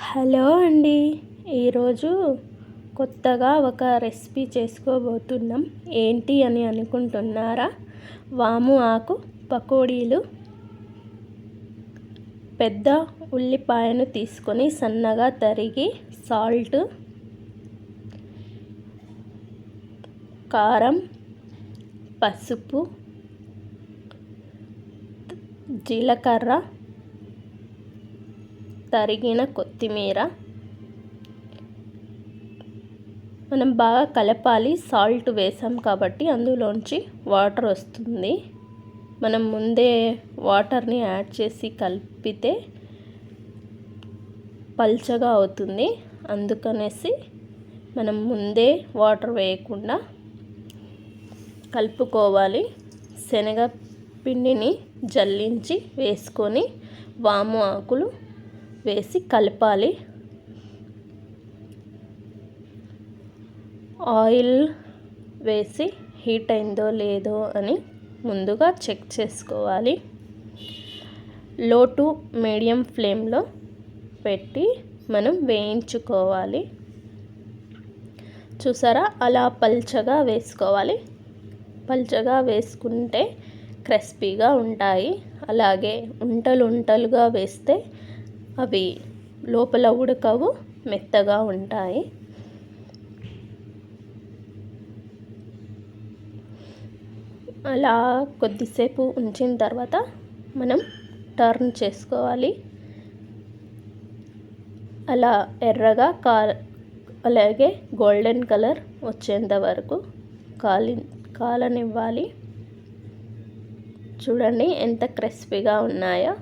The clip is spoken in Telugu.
హలో అండి. ఈరోజు కొత్తగా ఒక రెసిపీ చేసుకోబోతున్నాం. ఏంటి అని అనుకుంటున్నారా? వాము ఆకు పకోడీలు. పెద్ద ఉల్లిపాయను తీసుకొని సన్నగా తరిగి, సాల్ట్, కారం, పసుపు, జీలకర్ర, తరిగిన కొత్తిమీర మనం బాగా కలపాలి. సాల్ట్ వేసాం కాబట్టి అందులోంచి వాటర్ వస్తుంది. మనం ముందే వాటర్ని యాడ్ చేసి కలిపితే పల్చగా అవుతుంది. అందుకనేసి మనం ముందే వాటర్ వేయకుండా కలుపుకోవాలి. శనగ పిండిని జల్లించి వేసుకొని వాము ఆకులు వేసి కలపాలి. ఆయిల్ వేసి హీట్ అయిందో లేదో అని ముందుగా చెక్ చేసుకోవాలి. లో టు మీడియం ఫ్లేమ్లో పెట్టి మనం వేయించుకోవాలి. చూసారా, అలా పల్చగా వేసుకోవాలి. పల్చగా వేసుకుంటే క్రిస్పీగా ఉంటాయి. అలాగే ఉంటలుగా వేస్తే అవి లోపల ఉడకవు, మెత్తగా ఉంటాయి. అలా కొద్దిసేపు ఉంచిన తర్వాత మనం టర్న్ చేసుకోవాలి. అలా ఎర్రగా అలాగే గోల్డెన్ కలర్ వచ్చేంత వరకు కాలనివ్వాలి. చూడండి ఎంత క్రిస్పీగా ఉన్నాయో.